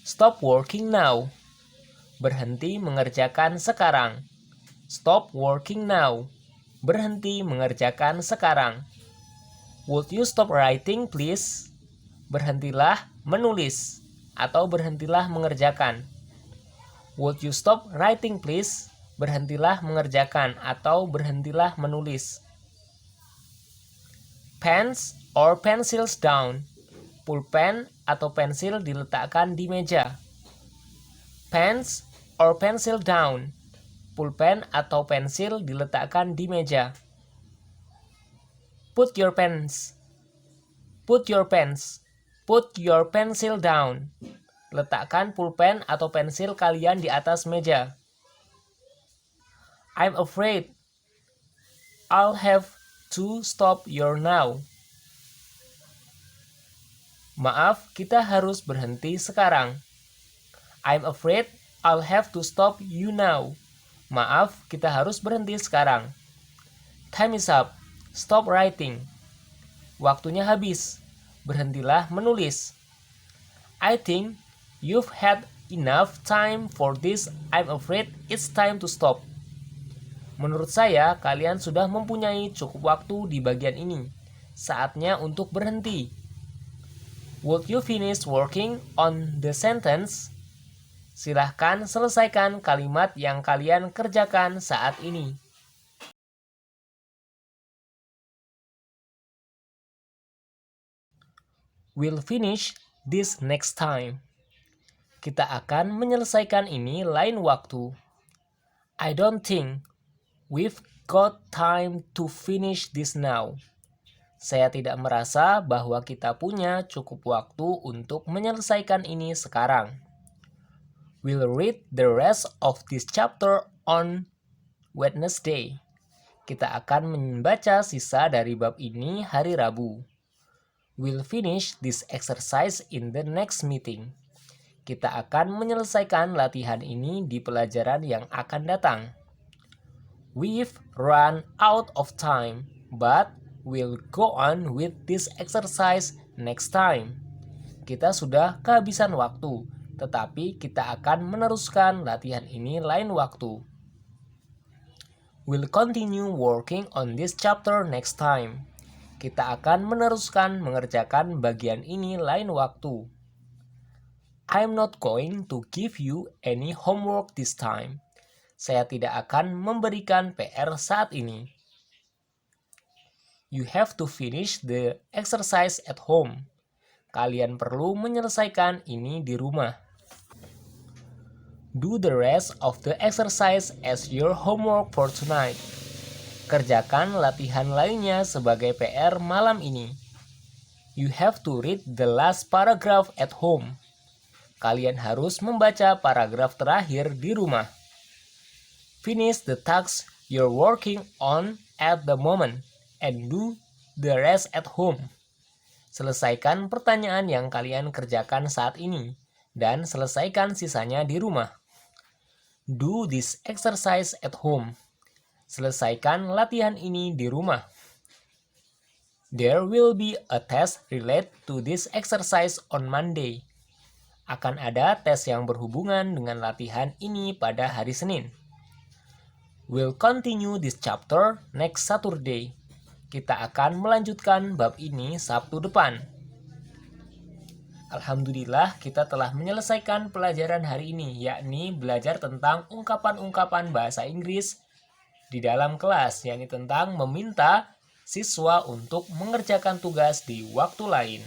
Stop working now. Berhenti mengerjakan sekarang. Stop working now. Berhenti mengerjakan sekarang. Would you stop writing, please? Berhentilah menulis atau berhentilah mengerjakan. Would you stop writing, please? Berhentilah mengerjakan atau berhentilah menulis. Pens or pencils down. Pulpen atau pensil diletakkan di meja. Pens or pencil down. Pulpen atau pensil diletakkan di meja. Put your pens. Put your pens. Put your pencil down. Letakkan pulpen atau pensil kalian di atas meja. I'm afraid I'll have to stop you now. Maaf, kita harus berhenti sekarang. I'm afraid I'll have to stop you now. Maaf, kita harus berhenti sekarang. Time is up. Stop writing. Waktunya habis. Berhentilah menulis. I think you've had enough time for this. I'm afraid it's time to stop. Menurut saya, kalian sudah mempunyai cukup waktu di bagian ini. Saatnya untuk berhenti. Would you finish working on the sentence? Silahkan selesaikan kalimat yang kalian kerjakan saat ini. We'll finish this next time. Kita akan menyelesaikan ini lain waktu. I don't think we've got time to finish this now. Saya tidak merasa bahwa kita punya cukup waktu untuk menyelesaikan ini sekarang. We'll read the rest of this chapter on Wednesday. Kita akan membaca sisa dari bab ini hari Rabu. We'll finish this exercise in the next meeting. Kita akan menyelesaikan latihan ini di pelajaran yang akan datang. We've run out of time, but we'll go on with this exercise next time. Kita sudah kehabisan waktu, tetapi kita akan meneruskan latihan ini lain waktu. We'll continue working on this chapter next time. Kita akan meneruskan mengerjakan bagian ini lain waktu. I'm not going to give you any homework this time. Saya tidak akan memberikan PR saat ini. You have to finish the exercise at home. Kalian perlu menyelesaikan ini di rumah. Do the rest of the exercise as your homework for tonight. Kerjakan latihan lainnya sebagai PR malam ini. You have to read the last paragraph at home. Kalian harus membaca paragraf terakhir di rumah. Finish the tasks you're working on at the moment and do the rest at home. Selesaikan pertanyaan yang kalian kerjakan saat ini dan selesaikan sisanya di rumah. Do this exercise at home. Selesaikan latihan ini di rumah. There will be a test related to this exercise on Monday. Akan ada tes yang berhubungan dengan latihan ini pada hari Senin. We'll continue this chapter next Saturday. Kita akan melanjutkan bab ini Sabtu depan. Alhamdulillah, kita telah menyelesaikan pelajaran hari ini, yakni belajar tentang ungkapan-ungkapan bahasa Inggris di dalam kelas, yakni tentang meminta siswa untuk mengerjakan tugas di waktu lain.